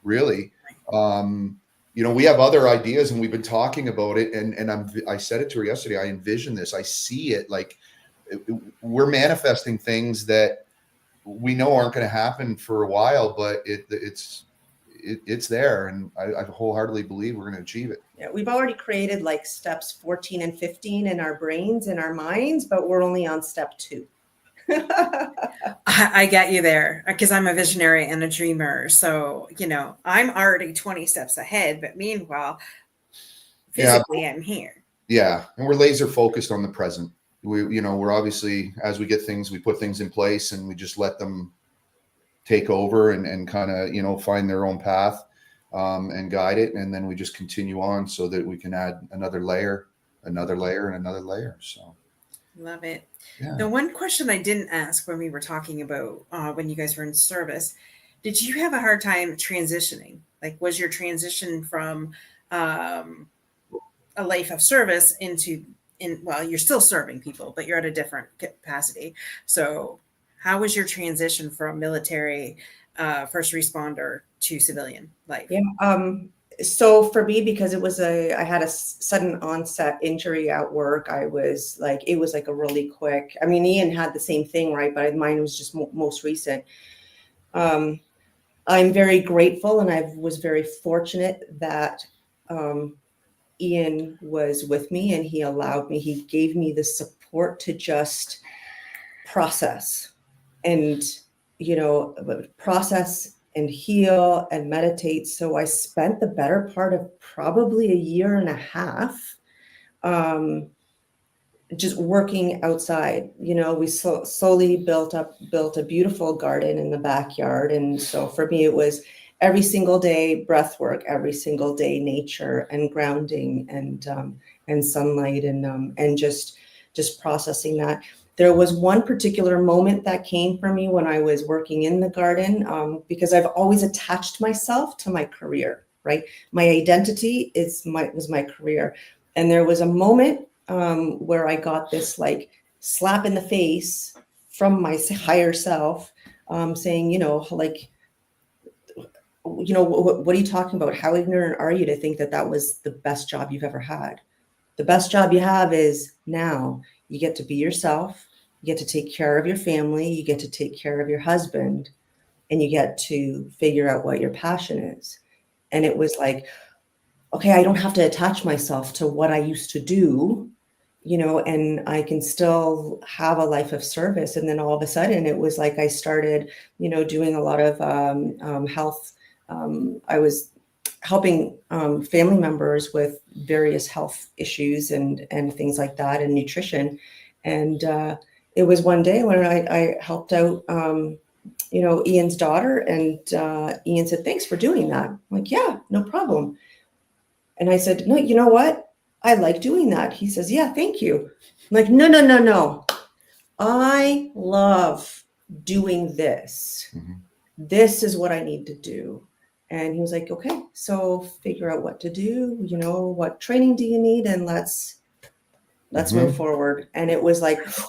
really. We have other ideas, and we've been talking about it. And I said it to her yesterday. I envision this. I see it like we're manifesting things that we know aren't going to happen for a while, but it's there. And I wholeheartely believe we're going to achieve it. Yeah, we've already created like steps 14 and 15 in our brains, in our minds, but we're only on step 2. I get you there, because I'm a visionary and a dreamer. So, I'm already 20 steps ahead, but meanwhile, physically I'm here. Yeah. And we're laser focused on the present. We're obviously, as we get things, we put things in place and we just let them take over and kind of, find their own path and guide it. And then we just continue on so that we can add another layer, and another layer. So. Love it. Yeah. The one question I didn't ask when we were talking about when you guys were in service, did you have a hard time transitioning? Like, was your transition from a life of service well, you're still serving people, but you're at a different capacity. So how was your transition from military first responder to civilian life? Yeah. So for me, because I had a sudden onset injury at work, it was like a really quick, Ian had the same thing, right? But mine was just most recent. I'm very grateful, and I was very fortunate that Ian was with me, and he gave me the support to just process and, process and heal and meditate. So I spent the better part of probably a year and a half just working outside. We slowly built a beautiful garden in the backyard. And so for me, it was every single day breath work, every single day nature and grounding and sunlight and just processing that. There was one particular moment that came for me when I was working in the garden, because I've always attached myself to my career, right? My identity was my career. And there was a moment where I got this like slap in the face from my higher self, saying, like, what are you talking about? How ignorant are you to think that that was the best job you've ever had? The best job you have is now. You get to be yourself. You get to take care of your family. You get to take care of your husband, and you get to figure out what your passion is. And it was like, okay, I don't have to attach myself to what I used to do, and I can still have a life of service. And then all of a sudden it was like I started, doing a lot of health. I was helping family members with various health issues and things like that, and nutrition. And it was one day when I helped out, Ian's daughter, and Ian said, "Thanks for doing that." I'm like, "Yeah, no problem." And I said, "No, you know what? I like doing that." He says, "Yeah, thank you." I'm like, "No, no, no, no. I love doing this. Mhm. This is what I need to do." And he was like, "Okay, so figure out what to do, what training do you need? And let's move forward." And it was like, so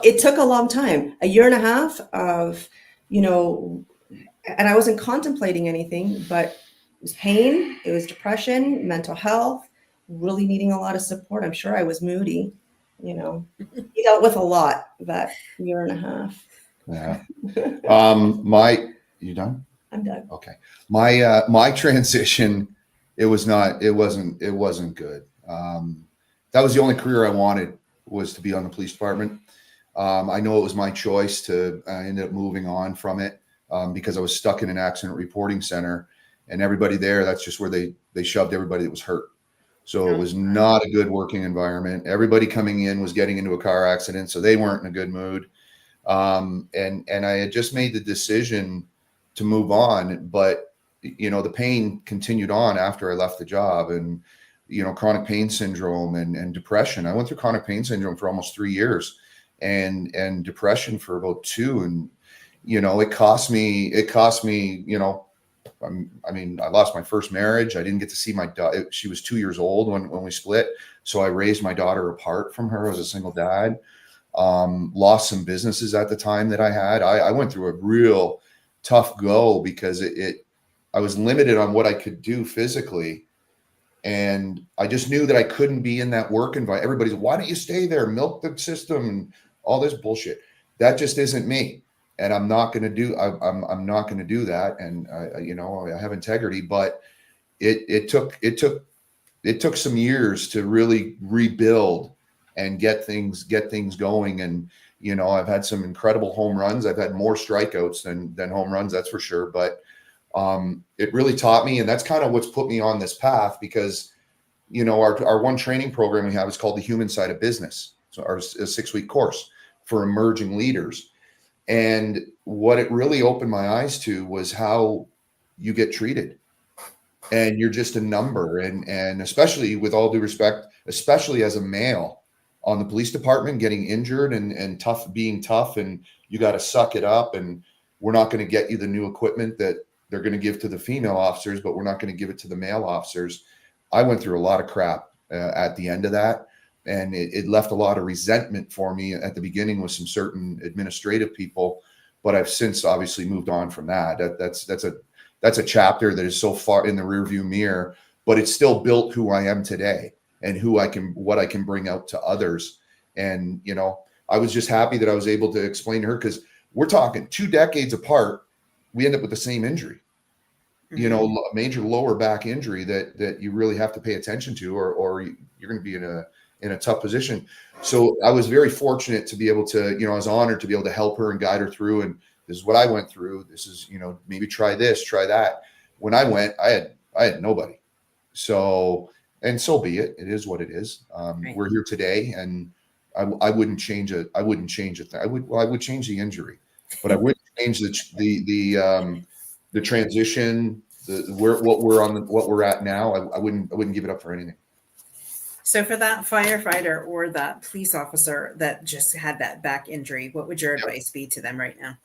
it took a long time, a year and a half of, and I wasn't contemplating anything, but it was pain, it was depression, mental health, really needing a lot of support. I'm sure I was moody, he dealt with a lot that year and a half. Yeah. You done? I'm done. Okay. My transition, it wasn't good. That was the only career I wanted, was to be on the police department. I know it was my choice I ended up moving on from it, because I was stuck in an accident reporting center, and everybody there, that's just where they shoved everybody that was hurt. So it was not a good working environment. Everybody coming in was getting into a car accident, so they weren't in a good mood. And I had just made the decision to move on, but the pain continued on after I left the job, and chronic pain syndrome and depression. I went through chronic pain syndrome for almost 3 years, and depression for about 2. And it cost me. I lost my first marriage. I didn't get to see my daughter. She was 2 years old when we split, so I raised my daughter apart from her as a single dad. Lost some businesses at the time that I had. I went through a real tough go, because I was limited on what I could do physically. And I just knew that I couldn't be in that work environment. Everybody's, "Why don't you stay there? Milk the system," and all this bullshit. That just isn't me. And I'm not going to do, I'm not going to do that. And I have integrity, but it took some years to really rebuild and get things going. And I've had some incredible home runs. I've had more strikeouts than home runs, that's for sure. But it really taught me, and that's kind of what's put me on this path, because our one training program we have is called the Human Side of Business. So a 6-week course for emerging leaders. And what it really opened my eyes to was how you get treated. And you're just a number. And especially, with all due respect, especially as a male on the police department, getting injured and being tough, and you got to suck it up. And we're not going to get you the new equipment that they're going to give to the female officers, but we're not going to give it to the male officers. I went through a lot of crap at the end of that. And it left a lot of resentment for me at the beginning with some certain administrative people, but I've since obviously moved on from that. That's a chapter that is so far in the rearview mirror, but it's still built who I am today and what I can bring out to others. And I was just happy that I was able to explain to her, because we're talking 2 decades apart. We end up with the same injury, a major lower back injury that you really have to pay attention to, or you're going to be in a tough position. So I was very fortunate to be able to, I was honored to be able to help her and guide her through. And this is what I went through. This is, maybe try this, try that. When I went, I had nobody. So, and so be it. It is what it is. Right. We're here today, and I wouldn't change it. I wouldn't change it. I would change the injury, but I wouldn't change the transition, what we're at now, I wouldn't give it up for anything. So for that firefighter or that police officer that just had that back injury, what would your advice be to them right now?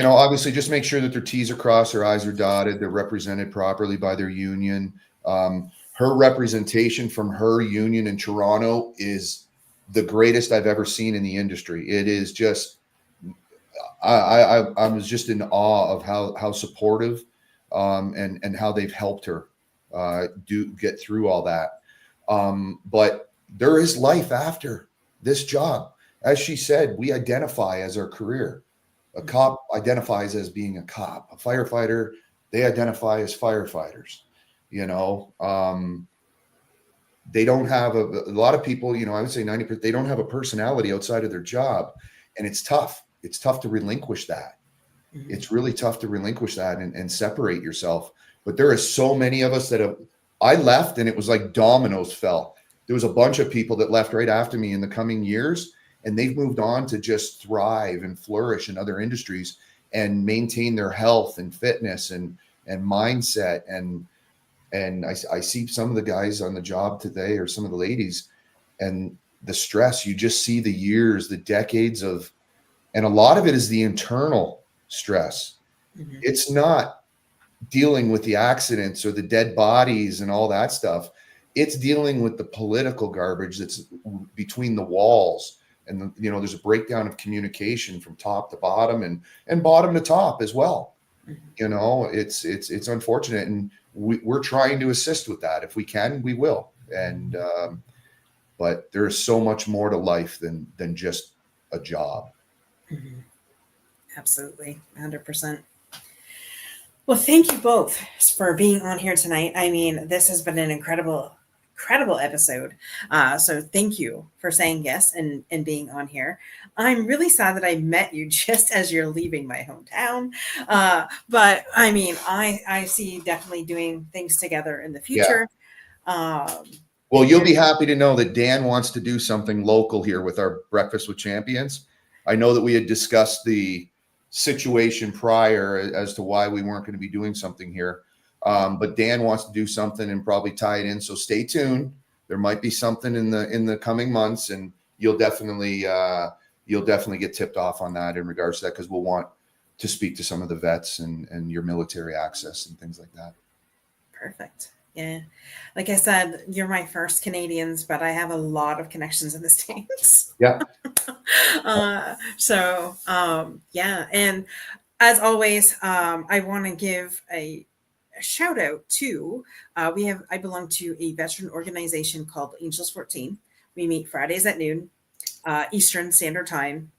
Obviously just make sure that their T's are crossed, their I's are dotted, they're represented properly by their union. Her representation from her union in Toronto is the greatest I've ever seen in the industry. It is just, I was just in awe of how supportive and how they've helped her get through all that. But there is life after this job. As she said, we identify as our career. A cop identifies as being a cop. A firefighter, they identify as firefighters. They don't have a lot of people, I would say 90%, they don't have a personality outside of their job. And it's tough. It's tough to relinquish that. Mm-hmm. It's really tough to relinquish that and separate yourself. But there is so many of us I left and it was like dominoes fell. There was a bunch of people that left right after me in the coming years, and they've moved on to just thrive and flourish in other industries and maintain their health and fitness and mindset. And I see some of the guys on the job today, or some of the ladies, and the stress, you just see the years, the decades of, and a lot of it is the internal stress. Mm-hmm. It's not dealing with the accidents or the dead bodies and all that stuff. It's dealing with the political garbage that's between the walls. And there's a breakdown of communication from top to bottom and bottom to top as well. Mm-hmm. It's unfortunate, and we're trying to assist with that. If we can, we will. And but there is so much more to life than just a job. Mm-hmm. Absolutely, 100%. Well, thank you both for being on here tonight. I mean, this has been an incredible episode. So thank you for saying yes and being on here. I'm really sad that I met you just as you're leaving my hometown. But I mean, I see definitely doing things together in the future. Yeah. Well, you'll be happy to know that Dan wants to do something local here with our Breakfast with Champions. I know that we had discussed the situation prior as to why we weren't going to be doing something here. But Dan wants to do something and probably tie it in. So stay tuned. There might be something in the coming months, and you'll definitely get tipped off on that in regards to that, because we'll want to speak to some of the vets and your military access and things like that. Perfect. Yeah. Like I said, you're my first Canadians, but I have a lot of connections in the States. Yeah. Yeah. And as always, I want to give a shout out to, I belong to a veteran organization called Angels 14. We meet Fridays at noon, Eastern Standard Time.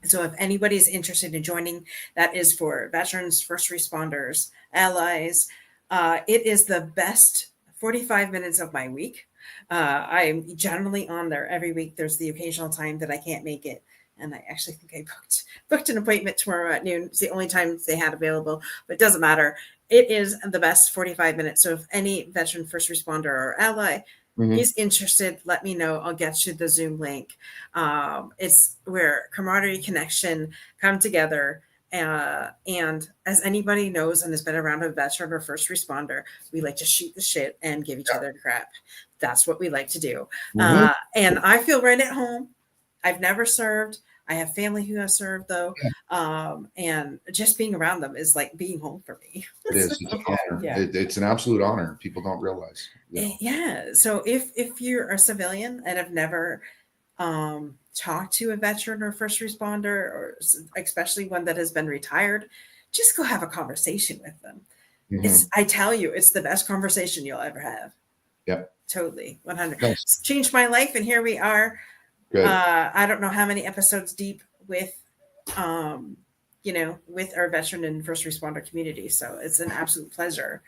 So if anybody's interested in joining, that is for veterans, first responders, allies. It is the best 45 minutes of my week. I'm generally on there every week. There's the occasional time that I can't make it. And I actually think I booked an appointment tomorrow at noon. It's the only time they had available, but it doesn't matter. It is the best 45 minutes. So if any veteran, first responder, or ally is interested, let me know. I'll get you the Zoom link. It's where camaraderie, connection come together. And as anybody knows and has been around a veteran or first responder, we like to shoot the shit and give each other crap. That's what we like to do. And I feel right at home. I've never served. I have family who has served, though. And just being around them is like being home for me. It is. It's an honor. Yeah. It's an absolute honor. People don't realize. Yeah. So if you're a civilian and have never talk to a veteran or first responder, or especially one that has been retired, just go have a conversation with them. I tell you, it's the best conversation you'll ever have. Yep. Totally. 100. Nice. It's changed my life. And here we are. Good. I don't know how many episodes deep with, with our veteran and first responder community. So it's an absolute pleasure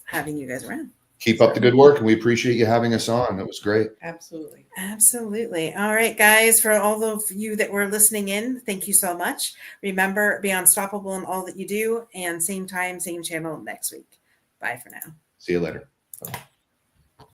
having you guys around. Keep up the good work, and we appreciate you having us on. It was great. Absolutely. Absolutely. All right, guys, for all of you that were listening in, thank you so much. Remember, be unstoppable in all that you do, and same time, same channel next week. Bye for now. See you later. Bye.